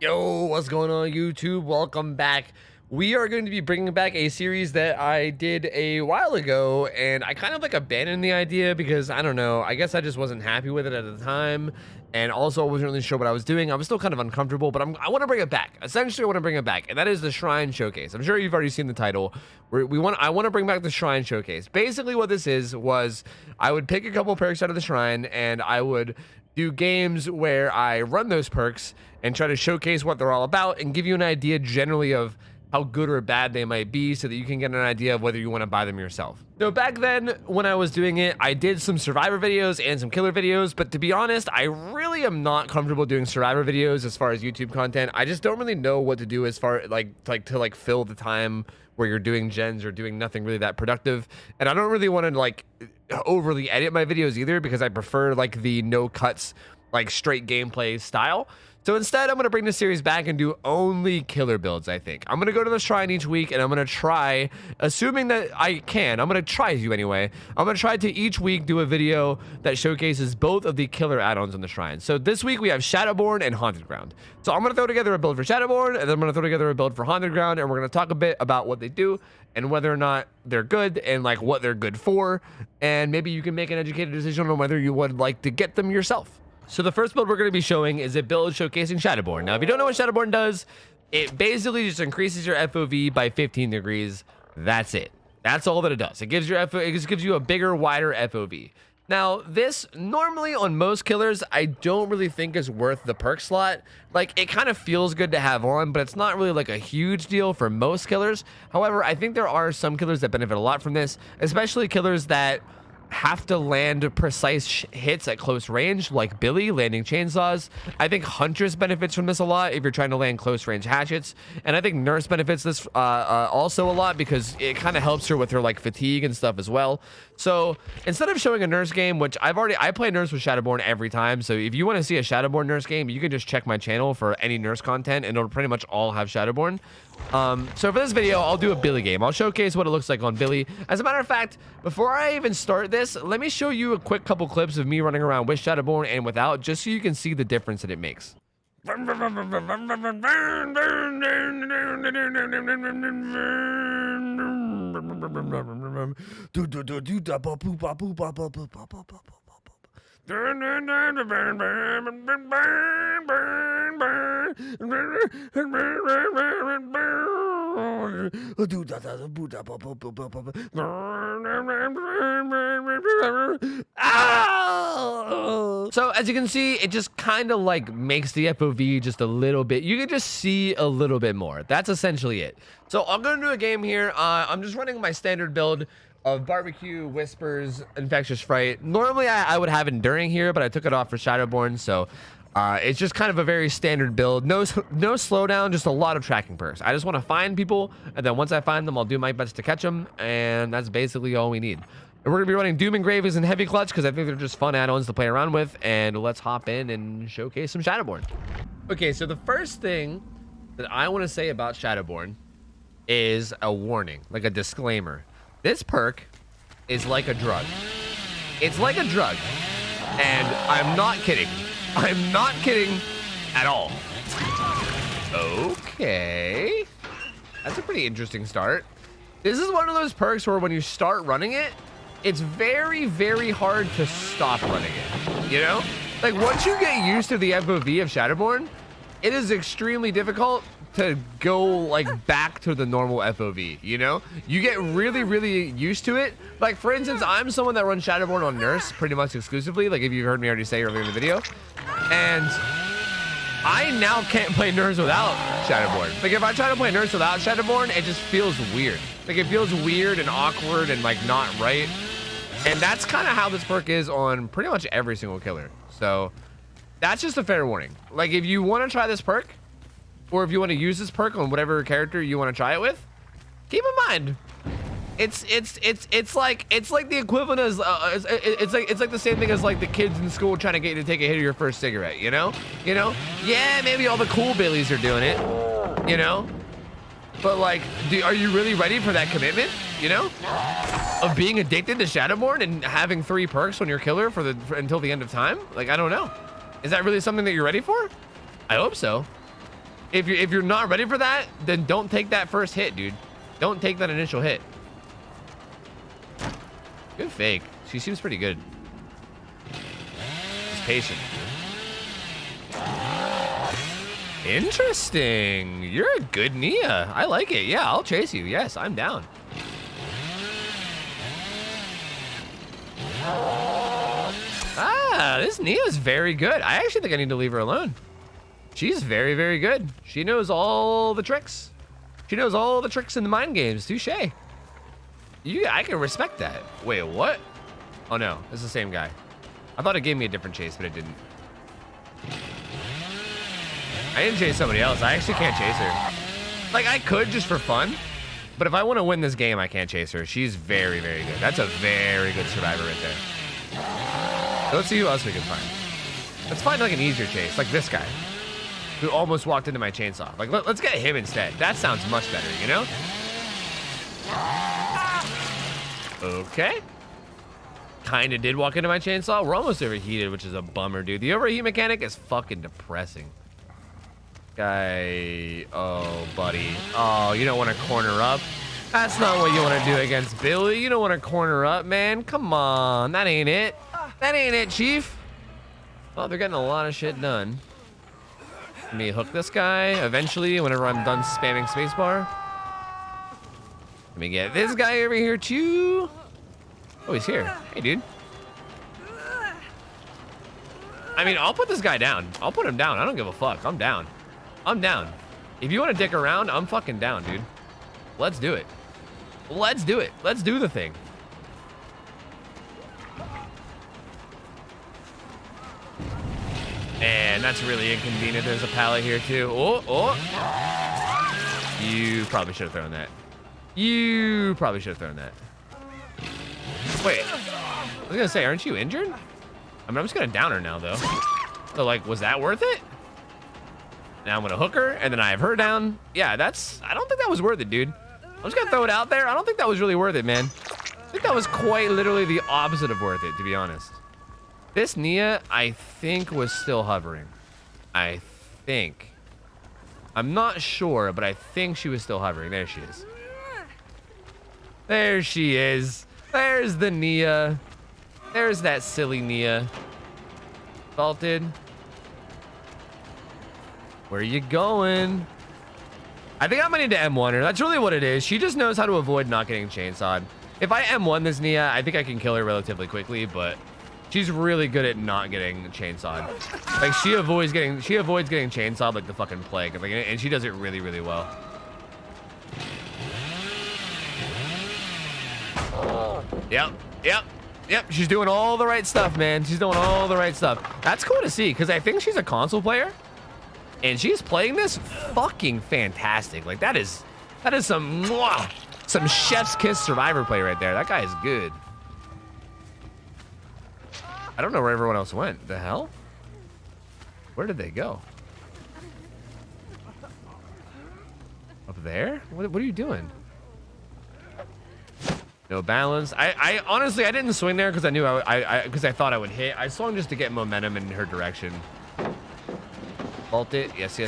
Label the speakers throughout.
Speaker 1: Yo, what's going on, YouTube? Welcome back. We are going to be bringing back a series that I did a while ago, and I kind of like abandoned the idea because I don't know, I guess I just wasn't happy with it at the time, and also I wasn't really sure what I was doing. I was still kind of uncomfortable, but I want to bring it back. Essentially, I want to bring it back, and that is the Shrine Showcase. I'm sure you've already seen the title. I want to bring back the Shrine Showcase. Basically, what this is was I would pick a couple perks out of the shrine, and I would do games where I run those perks and try to showcase what they're all about and give you an idea generally of how good or bad they might be so that you can get an idea of whether you want to buy them yourself. So back then when I was doing it, I did some survivor videos and some killer videos, but to be honest, I really am not comfortable doing survivor videos as far as YouTube content. I just don't really know what to do as far to fill the time where you're doing gens or doing nothing really that productive. And I don't really want to like overly edit my videos either because I prefer like the no cuts, like straight gameplay style. So instead, I'm going to bring this series back and do only killer builds, I think. I'm going to go to the shrine each week, and I'm going to try, assuming that I can, I'm going to try to anyway, I'm going to try to each week do a video that showcases both of the killer add-ons on the shrine. So this week, we have Shadowborn and Haunted Ground. So I'm going to throw together a build for Shadowborn, and then I'm going to throw together a build for Haunted Ground, and we're going to talk a bit about what they do, and whether or not they're good, and like what they're good for, and maybe you can make an educated decision on whether you would like to get them yourself. So the first build we're going to be showing is a build showcasing Shadowborn. Now, if you don't know what Shadowborn does, it basically just increases your FOV by 15 degrees. That's it. That's all that it does. It gives you a bigger, wider FOV. Now, this normally on most killers, I don't really think is worth the perk slot. Like, it kind of feels good to have on, but it's not really like a huge deal for most killers. However, I think there are some killers that benefit a lot from this, especially killers that have to land precise hits at close range, like Billy landing chainsaws. I think Huntress benefits from this a lot if you're trying to land close range hatchets, and I think Nurse benefits this also a lot because it kind of helps her with her like fatigue and stuff as well. So instead of showing a Nurse game, which I play Nurse with Shadowborn every time, so if you want to see a Shadowborn Nurse game, you can just check my channel for any Nurse content and it'll pretty much all have Shadowborn. So for this video, I'll do a Billy game. I'll showcase what it looks like on Billy. As a matter of fact, before I even start this, let me show you a quick couple clips of me running around with Shadowborn and without, just so you can see the difference that it makes. So as you can see, it just kind of like makes the FOV just a little bit. You can just see a little bit more. That's essentially it. So I'm gonna do a game here. I'm just running my standard build of Barbecue, Whispers, Infectious Fright. Normally I would have Enduring here, but I took it off for Shadowborn, so it's just kind of a very standard build. No slowdown, just a lot of tracking perks. I just want to find people, and then once I find them, I'll do my best to catch them, and that's basically all we need. And we're going to be running Doom Engravings and Heavy Clutch because I think they're just fun add-ons to play around with, and let's hop in and showcase some Shadowborn. Okay, so the first thing that I want to say about Shadowborn is a warning, like a disclaimer. This perk is like a drug. It's like a drug, and I'm not kidding. I'm not kidding at all. Okay. That's a pretty interesting start. This is one of those perks where when you start running it, it's very, very hard to stop running it. You know? Like, once you get used to the FOV of Shadowborn, it is extremely difficult to go like back to the normal FOV, you know? You get really, really used to it. Like, for instance, I'm someone that runs Shadowborn on Nurse pretty much exclusively, like if you heard me already say earlier in the video. And I now can't play Nurse without Shadowborn. Like, if I try to play Nurse without Shadowborn, it just feels weird. Like, it feels weird and awkward and like not right. And that's kind of how this perk is on pretty much every single killer. So that's just a fair warning. Like, if you want to try this perk, or if you want to use this perk on whatever character you want to try it with, keep in mind, it's like the equivalent as it's like the same thing as like the kids in school trying to get you to take a hit of your first cigarette, you know? Yeah, maybe all the cool Billies are doing it, you know? But like, are you really ready for that commitment, you know? Of being addicted to Shadowborn and having 3 perks on your killer until the end of time? Like, I don't know. Is that really something that you're ready for? I hope so. if you're not ready for that, then don't take that first hit, dude. Don't take that initial hit. Good fake. She seems pretty good. She's patient. Interesting. You're a good Nia. I like it. Yeah, I'll chase you. Yes, I'm down. Ah, this Nia's very good. I actually think I need to leave her alone. She's very, very good. She knows all the tricks. She knows all the tricks in the mind games. Touche. I can respect that. Wait, what? Oh no, it's the same guy. I thought it gave me a different chase, but it didn't. I didn't chase somebody else. I actually can't chase her. Like, I could just for fun, but if I want to win this game, I can't chase her. She's very, very good. That's a very good survivor right there. So let's see who else we can find. Let's find like an easier chase, like this guy, who almost walked into my chainsaw. Like, let's get him instead. That sounds much better, you know? Okay. Kinda did walk into my chainsaw. We're almost overheated, which is a bummer, dude. The overheat mechanic is fucking depressing. Guy, oh, buddy. Oh, you don't want to corner up? That's not what you want to do against Billy. You don't want to corner up, man. Come on, that ain't it. That ain't it, Chief. Well, they're getting a lot of shit done. Let me hook this guy eventually whenever I'm done spamming spacebar. Let me get this guy over here too. Oh, he's here. Hey, dude. I mean, I'll put this guy down. I'll put him down. I don't give a fuck. I'm down. I'm down. If you want to dick around, I'm fucking down, dude. Let's do it. Let's do it. Let's do the thing. And that's really inconvenient. There's a pallet here too. Oh, oh. You probably should have thrown that. You probably should have thrown that. Wait. I was gonna say, aren't you injured? I mean, I'm just gonna down her now though. So like, was that worth it? Now I'm gonna hook her and then I have her down. Yeah, I don't think that was worth it, dude. I'm just gonna throw it out there. I don't think that was really worth it, man. I think that was quite literally the opposite of worth it, to be honest. This Nia, I think, was still hovering. I think. I'm not sure, but I think she was still hovering. There she is. There she is. There's the Nia. There's that silly Nia. Vaulted. Where are you going? I think I'm gonna need to M1 her. That's really what it is. She just knows how to avoid not getting chainsawed. If I M1 this Nia, I think I can kill her relatively quickly, but she's really good at not getting chainsawed. Like, she avoids getting chainsawed like the fucking plague. Like, and she does it really, really well. Yep. She's doing all the right stuff, man. She's doing all the right stuff. That's cool to see, because I think she's a console player, and she's playing this fucking fantastic. Like, that is some chef's kiss survivor play right there. That guy is good. I don't know where everyone else went. The hell? Where did they go? Up there? What are you doing? No balance. I honestly, I didn't swing there because I knew because I thought I would hit. I swung just to get momentum in her direction. Vault it. Yes.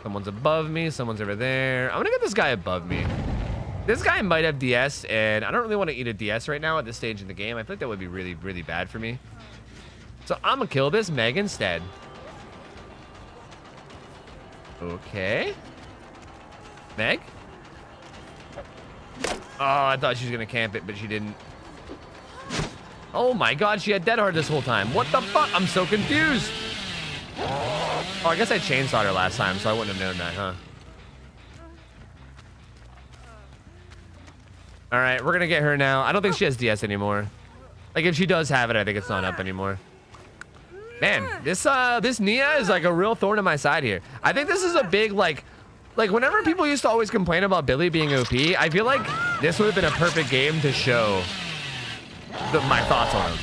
Speaker 1: Someone's above me. Someone's over there. I'm gonna get this guy above me. This guy might have DS, and I don't really want to eat a DS right now at this stage in the game. I feel like that would be really, really bad for me. So I'm gonna kill this Meg instead. Okay. Meg? Oh, I thought she was gonna camp it, but she didn't. Oh my god, she had dead hard this whole time. What the fuck? I'm so confused. Oh, I guess I chainsawed her last time, so I wouldn't have known that, huh? All right, we're gonna get her now. I don't think she has DS anymore. Like, if she does have it, I think it's not up anymore. Man, this Nia is like a real thorn in my side here. I think this is a big, like whenever people used to always complain about Billy being OP, I feel like this would have been a perfect game to show my thoughts on him.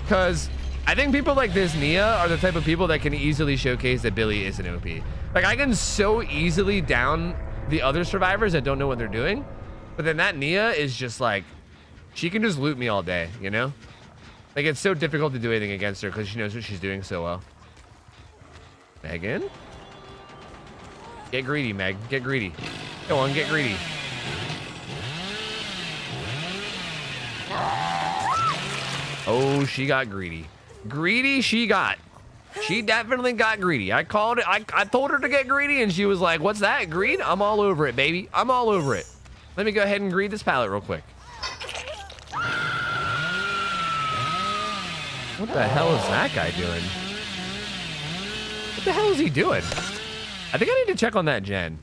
Speaker 1: Because I think people like this Nia are the type of people that can easily showcase that Billy isn't OP. Like, I can so easily down the other survivors that don't know what they're doing. But then that Nia is just like, she can just loot me all day, you know? Like, it's so difficult to do anything against her because she knows what she's doing so well. Megan? Get greedy, Meg. Get greedy. Go on, get greedy. Oh, she got greedy. Greedy she got. She definitely got greedy. I called it. I told her to get greedy, and she was like, what's that? Greed? I'm all over it, baby. I'm all over it. Let me go ahead and greed this pallet real quick. What the hell is that guy doing? What the hell is he doing? I think I need to check on that gen.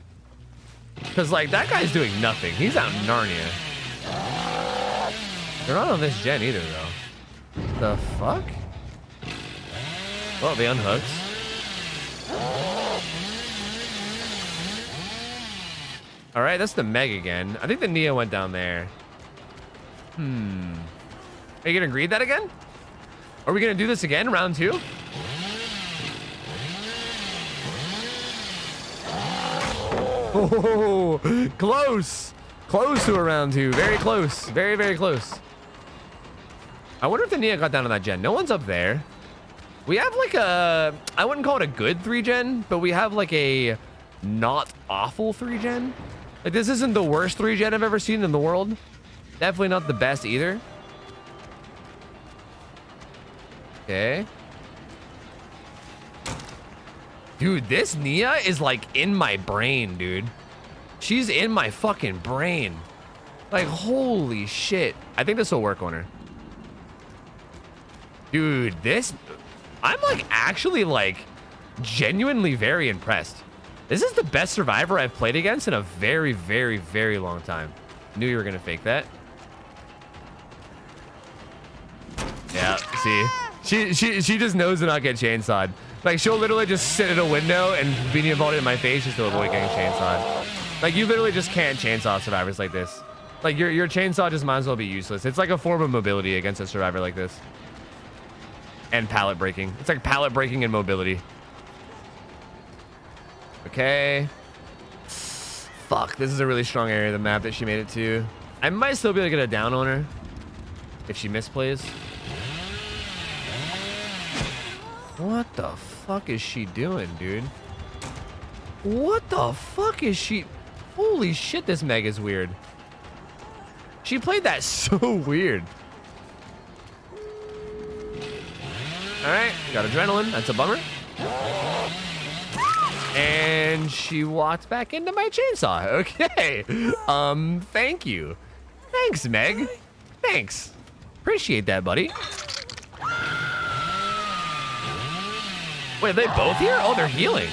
Speaker 1: Because, like, that guy's doing nothing. He's out in Narnia. They're not on this gen either, though. The fuck? Well, they unhooked. All right, that's the Meg again. I think the Nia went down there. Are you gonna greed that again? Are we gonna do this again, round 2? Oh, close. Close to a round 2. Very close. Very, very close. I wonder if the Nia got down on that gen. No one's up there. We have like a, I wouldn't call it a good 3-gen, but we have like a not awful 3-gen. Like, this isn't the worst 3-gen I've ever seen in the world. Definitely not the best either. Okay. Dude, this Nia is like in my brain, dude. She's in my fucking brain. Like, holy shit. I think this will work on her. Dude, this... I'm like actually like genuinely very impressed. This is the best survivor I've played against in a very, very, very long time. Knew you were gonna fake that. Yeah, see, she just knows to not get chainsawed. Like, she'll literally just sit at a window and be involved in my face just to avoid getting chainsawed. Like, you literally just can't chainsaw survivors like this. Like, your chainsaw just might as well be useless. It's like a form of mobility against a survivor like this. And pallet breaking. It's like pallet breaking and mobility. Okay. Fuck, this is a really strong area of the map that she made it to. I might still be able to get a down on her if she misplays. What the fuck is she doing, dude? What the fuck is she... Holy shit, this Meg is weird. She played that so weird. All right, got adrenaline. That's a bummer. And she walked back into my chainsaw. Okay. Thank you. Thanks, Meg. Thanks. Appreciate that, buddy. Wait, are they both here? Oh, they're healing.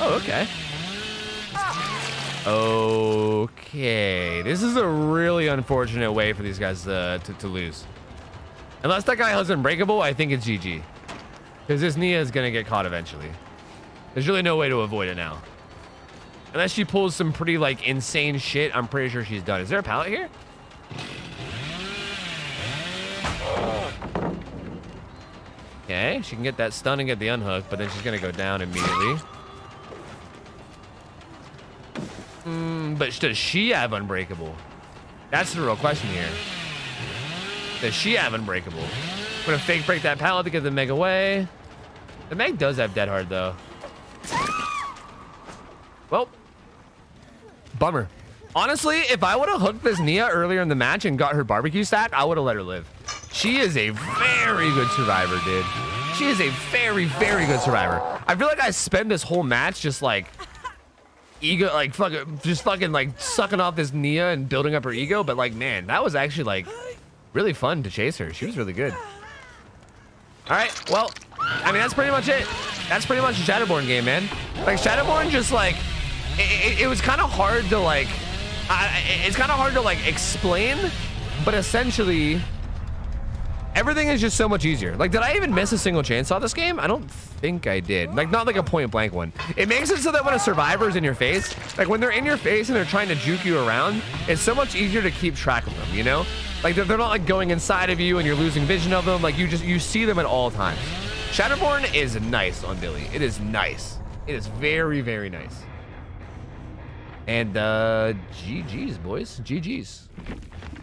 Speaker 1: Oh, okay. Okay. This is a really unfortunate way for these guys to lose. Unless that guy has Unbreakable, I think it's GG. Because this Nia is going to get caught eventually. There's really no way to avoid it now. Unless she pulls some pretty, like, insane shit, I'm pretty sure she's done. Is there a pallet here? Okay, she can get that stun and get the unhook, but then she's going to go down immediately. But does she have Unbreakable? That's the real question here. Does she have Unbreakable? I'm gonna fake break that pallet to get the Meg away. The Meg does have Dead Hard though. Well, bummer. Honestly, if I would have hooked this Nia earlier in the match and got her barbecue stack, I would have let her live. She is a very good survivor, dude. She is a very, very good survivor. I feel like I spent this whole match just like ego, like fucking like sucking off this Nia and building up her ego. But like, man, that was actually like really fun to chase her. She was really good. All right, well, I mean, that's pretty much it. That's pretty much a Shadowborn game, man. Like, Shadowborn just, like, it was kind of hard to, like, it's kind of hard to, like, explain, but essentially, everything is just so much easier. Like, did I even miss a single chainsaw this game? I don't think I did. Like, not like a point-blank one. It makes it so that when a survivor's in your face, like, when they're in your face and they're trying to juke you around, it's so much easier to keep track of them, you know? Like, they're not, like, going inside of you and you're losing vision of them. Like, you see them at all times. Shadowborn is nice on Billy. It is nice. It is very, very nice. And, GG's, boys. GG's.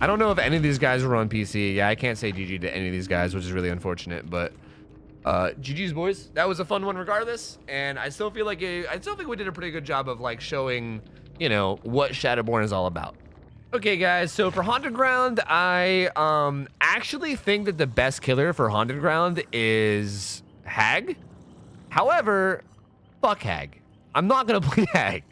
Speaker 1: I don't know if any of these guys were on PC. Yeah, I can't say GG to any of these guys, which is really unfortunate, but GG's boys. That was a fun one regardless, and I still feel like we did a pretty good job of like showing, you know, what Shadowborn is all about. Okay, guys, so for Haunted Ground, I actually think that the best killer for Haunted Ground is Hag. However, fuck Hag. I'm not gonna play Hag.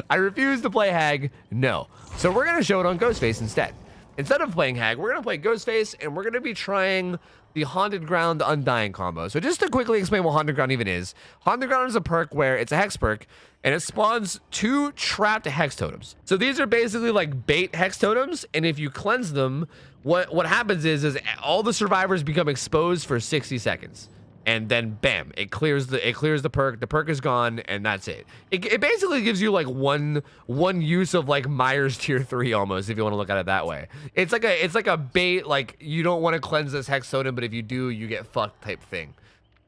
Speaker 1: I refuse to play Hag, no. So we're gonna show it on Ghostface instead. Instead of playing Hag, we're gonna play Ghostface, and we're gonna be trying the Haunted Ground Undying combo. So just to quickly explain what Haunted Ground even is, Haunted Ground is a perk where it's a hex perk, and it spawns 2 trapped hex totems. So these are basically like bait hex totems, and if you cleanse them, what happens is all the survivors become exposed for 60 seconds. And then bam, it clears the perk. The perk is gone, and that's it. It basically gives you like one use of like Myers tier 3 almost, if you want to look at it that way. It's like a bait, like you don't want to cleanse this hex totem, but if you do, you get fucked type thing.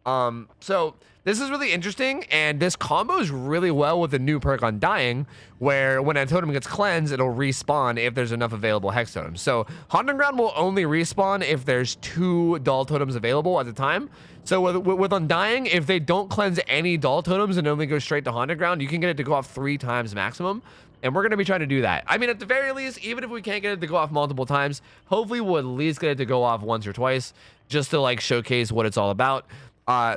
Speaker 1: So this is really interesting, and this combos really well with the new perk Undying, where when a totem gets cleansed, it'll respawn if there's enough available hex totems. So Haunted Ground will only respawn if there's 2 dull totems available at the time. So with Undying, if they don't cleanse any dull totems and only go straight to Haunted Ground, you can get it to go off 3 times maximum. And we're going to be trying to do that. I mean, at the very least, even if we can't get it to go off multiple times, hopefully we'll at least get it to go off once or twice, just to like showcase what it's all about.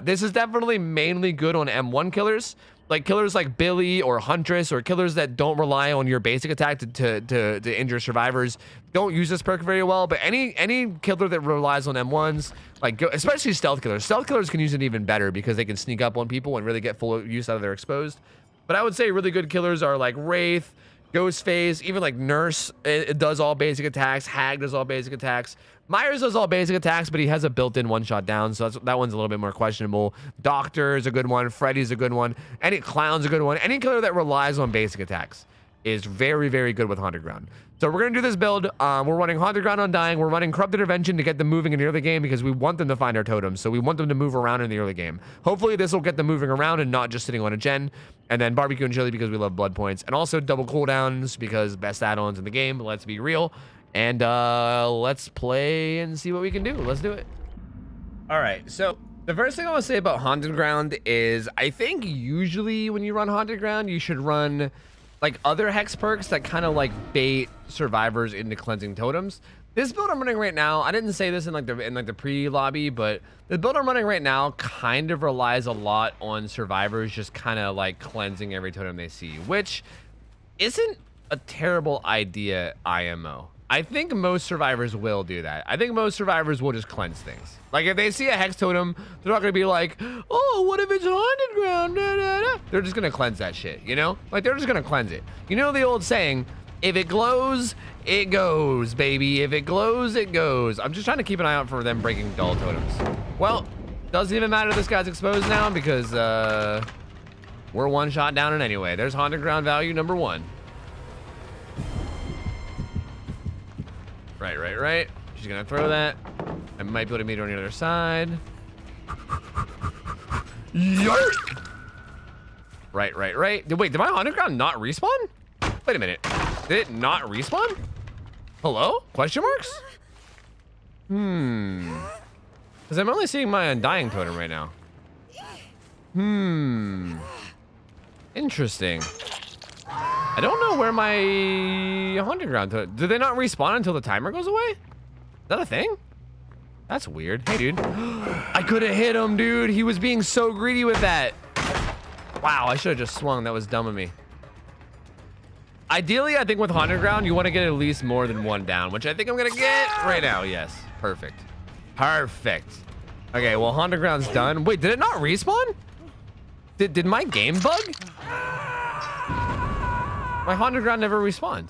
Speaker 1: This is definitely mainly good on M1 killers, like killers like Billy or Huntress, or killers that don't rely on your basic attack to injure survivors. Don't use this perk very well, but any killer that relies on M1s, like especially stealth killers. Stealth killers can use it even better because they can sneak up on people and really get full use out of their exposed. But I would say really good killers are like Wraith, Ghostface, even like Nurse. It does all basic attacks. Hag does all basic attacks. Myers does all basic attacks, but he has a built-in one-shot down, so that one's a little bit more questionable. Doctor is a good one. Freddy's a good one. Any Clown's a good one. Any killer that relies on basic attacks is very, very good with Haunted Ground. So we're going to do this build. We're running Haunted Ground Undying. We're running Corrupt Intervention to get them moving in the early game because we want them to find our totems. So we want them to move around in the early game. Hopefully this will get them moving around and not just sitting on a gen. And then Barbecue and Chili because we love blood points. And also double cooldowns because best add-ons in the game. Let's be real. And let's play and see what we can do. Let's do it. All right, so the first thing I want to say about Haunted Ground is I think usually when you run Haunted Ground, you should run like other hex perks that kind of like bait survivors into cleansing totems. This build I'm running right now, I didn't say this in like the pre-lobby, but the build I'm running right now kind of relies a lot on survivors just kind of like cleansing every totem they see, which isn't a terrible idea IMO. I think most survivors will do that. I think most survivors will just cleanse things. Like if they see a hex totem, they're not gonna be like, oh, what if it's Haunted Ground? Da, da, da. They're just gonna cleanse that shit, you know? Like they're just gonna cleanse it. You know the old saying, if it glows, it goes, baby. If it glows, it goes. I'm just trying to keep an eye out for them breaking dull totems. Well, doesn't even matter this guy's exposed now because we're one shot down it anyway. There's Haunted Ground value number 1. Right. She's gonna throw that. I might be able to meet her on the other side. Yark! Right. Wait, did my Haunted Ground not respawn? Wait a minute. Did it not respawn? Hello? Question marks? Because I'm only seeing my Undying totem right now. Interesting. I don't know where my Haunted Ground totem... Do they not respawn until the timer goes away? Is that a thing? That's weird. Hey, dude. I could have hit him, dude. He was being so greedy with that. Wow, I should have just swung. That was dumb of me. Ideally, I think with Haunted Ground, you want to get at least more than 1 down, which I think I'm going to get right now. Yes. Perfect. Okay, well, Haunted Ground's done. Wait, did it not respawn? Did my game bug? My Haunted Ground never respawned.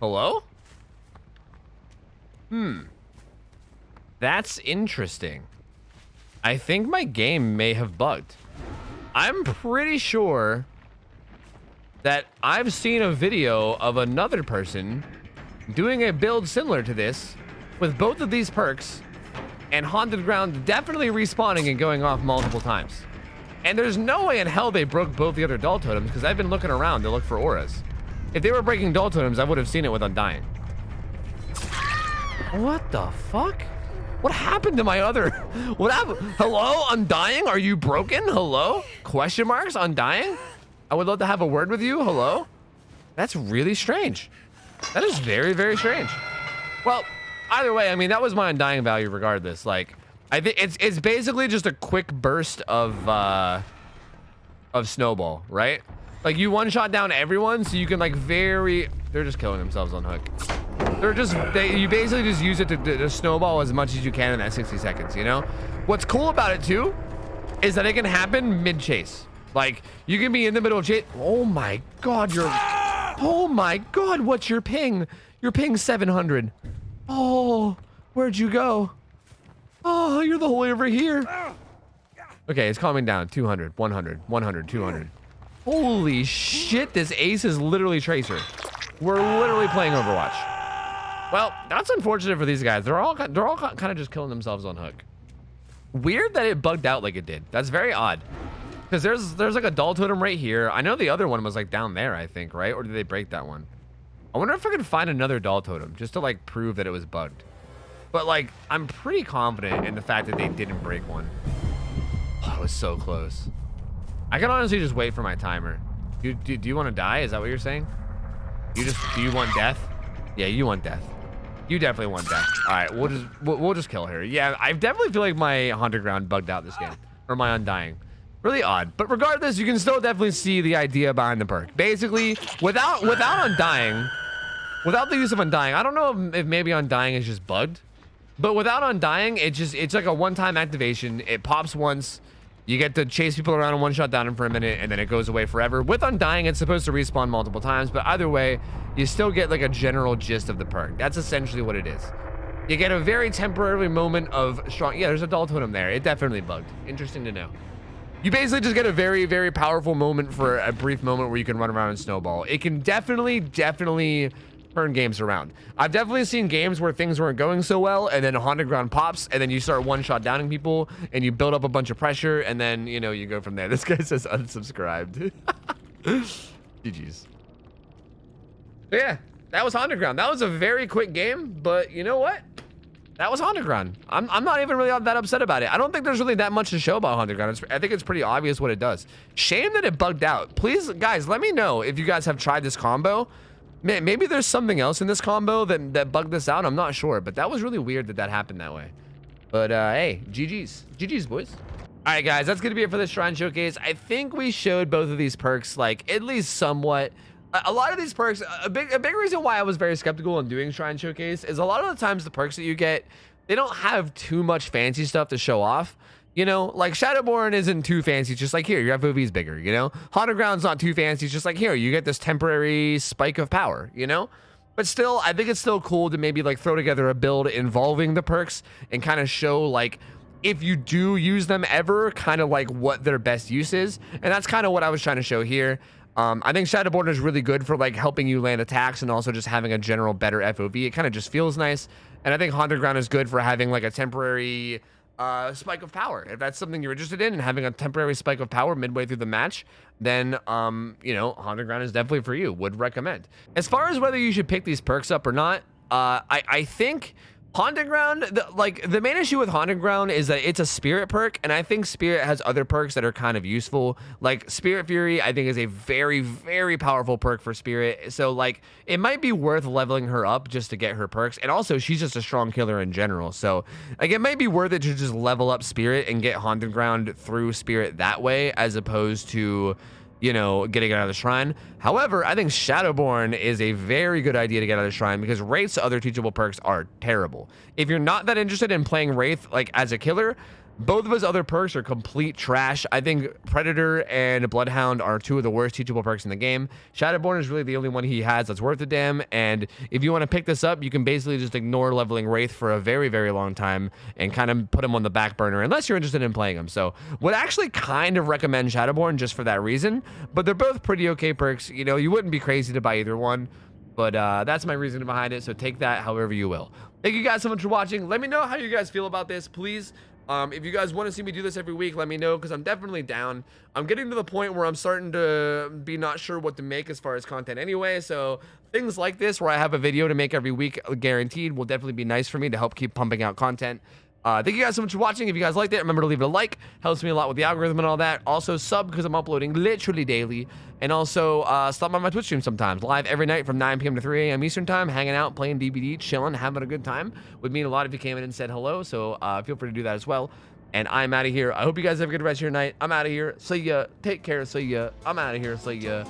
Speaker 1: Hello? That's interesting. I think my game may have bugged. I'm pretty sure that I've seen a video of another person doing a build similar to this with both of these perks and Haunted Ground definitely respawning and going off multiple times. And there's no way in hell they broke both the other dull totems because I've been looking around to look for auras. If they were breaking dull totems, I would have seen it with Undying. What the fuck? What happened to my other? What happened? Hello, Undying? Are you broken? Hello? Question marks, Undying? I would love to have a word with you. Hello? That's really strange. That is very, very strange. Well, either way, I mean, that was my Undying value regardless. Like, I think it's basically just a quick burst of snowball, right? Like, you one-shot down everyone, so you can like they're just killing themselves on hook. You basically just use it to snowball as much as you can in that 60 seconds, you know? What's cool about it too is that it can happen mid-chase. Like, you can be in the middle of chase. Oh my God, oh my God, what's your ping? Your ping's 700. Oh, where'd you go? Oh, you're the whole way over here. Okay, it's calming down. 200, 100, 100, 200. Holy shit, this ace is literally Tracer. We're literally playing Overwatch. Well, that's unfortunate for these guys. They're all kind of just killing themselves on hook. Weird that it bugged out like it did. That's very odd. Because there's like a doll totem right here. I know the other one was like down there, I think, right? Or did they break that one? I wonder if I could find another doll totem just to like prove that it was bugged. But like, I'm pretty confident in the fact that they didn't break one. Oh, it was so close. I can honestly just wait for my timer. Do you want to die? Is that what you're saying? Do you want death? Yeah, you want death. You definitely want death. All right, we'll just kill her. Yeah, I definitely feel like my Haunted Ground bugged out this game, or my Undying. Really odd, but regardless, you can still definitely see the idea behind the perk. Basically, without Undying, without the use of Undying, I don't know if maybe Undying is just bugged, but without Undying, it's like a one-time activation. It pops once. You get to chase people around and one-shot down them for a minute, and then it goes away forever. With Undying, it's supposed to respawn multiple times, but either way, you still get like a general gist of the perk. That's essentially what it is. You get a very temporary moment of strong... Yeah, there's a doll totem there. It definitely bugged. Interesting to know. You basically just get a very, very powerful moment for a brief moment where you can run around and snowball. It can definitely turn games around. I've definitely seen games where things weren't going so well, and then a Haunted Ground pops, and then you start one-shot downing people, and you build up a bunch of pressure, and then, you know, you go from there. This guy says unsubscribed. GG's. But yeah, that was Haunted Ground. That was a very quick game, but you know what? That was Haunted Ground. I'm not even really that upset about it. I don't think there's really that much to show about Haunted Ground. I think it's pretty obvious what it does. Shame that it bugged out. Please, guys, let me know if you guys have tried this combo. Man, maybe there's something else in this combo that bugged this out. I'm not sure, but that was really weird that happened that way. But hey, GG's. GG's, boys. All right, guys, that's going to be it for this Shrine Showcase. I think we showed both of these perks, like, at least somewhat. A lot of these perks, a big reason why I was very skeptical in doing Shrine Showcase is a lot of the times the perks that you get, they don't have too much fancy stuff to show off. You know, like Shadowborn isn't too fancy, just like here, your FOV's bigger, you know? Haunted Ground's not too fancy, just like here, you get this temporary spike of power, you know? But still, I think it's still cool to maybe like throw together a build involving the perks and kind of show like, if you do use them ever, kind of like what their best use is. And that's kind of what I was trying to show here. I think Shadowborn is really good for like helping you land attacks and also just having a general better FOV. It kind of just feels nice. And I think Haunted Ground is good for having like a temporary spike of power. If that's something you're interested in and having a temporary spike of power midway through the match, then you know, Haunted Ground is definitely for you. Would recommend. As far as whether you should pick these perks up or not, I think Haunted Ground, the main issue with Haunted Ground is that it's a Spirit perk, and I think Spirit has other perks that are kind of useful. Like Spirit Fury, I think is a very, very powerful perk for Spirit. So like, it might be worth leveling her up just to get her perks. And also, she's just a strong killer in general. So like, it might be worth it to just level up Spirit and get Haunted Ground through Spirit that way, as opposed to, you know, getting it out of the Shrine. However, I think Shadowborn is a very good idea to get out of the Shrine because Wraith's other teachable perks are terrible. If you're not that interested in playing Wraith like as a killer, both of his other perks are complete trash. I think Predator and Bloodhound are two of the worst teachable perks in the game. Shadowborn is really the only one he has that's worth a damn, and if you want to pick this up, you can basically just ignore leveling Wraith for a very, very long time and kind of put him on the back burner unless you're interested in playing him. So would actually kind of recommend Shadowborn just for that reason, but they're both pretty okay perks. You know, you wouldn't be crazy to buy either one, but that's my reasoning behind it, so take that however you will. Thank you guys so much for watching. Let me know how you guys feel about this, please. If you guys want to see me do this every week, let me know, because I'm definitely down. I'm getting to the point where I'm starting to be not sure what to make as far as content anyway, so things like this where I have a video to make every week guaranteed will definitely be nice for me to help keep pumping out content. Thank you guys so much for watching. If you guys liked it, remember to leave it a like. Helps me a lot with the algorithm and all that. Also, sub because I'm uploading literally daily. And also, stop by my Twitch stream sometimes. Live every night from 9 p.m. to 3 a.m. Eastern time. Hanging out, playing DBD, chilling, having a good time. Would mean a lot if you came in and said hello. So feel free to do that as well. And I'm out of here. I hope you guys have a good rest of your night. I'm out of here. See ya. Take care. See ya. I'm out of here. See ya.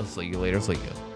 Speaker 1: See you later. See ya.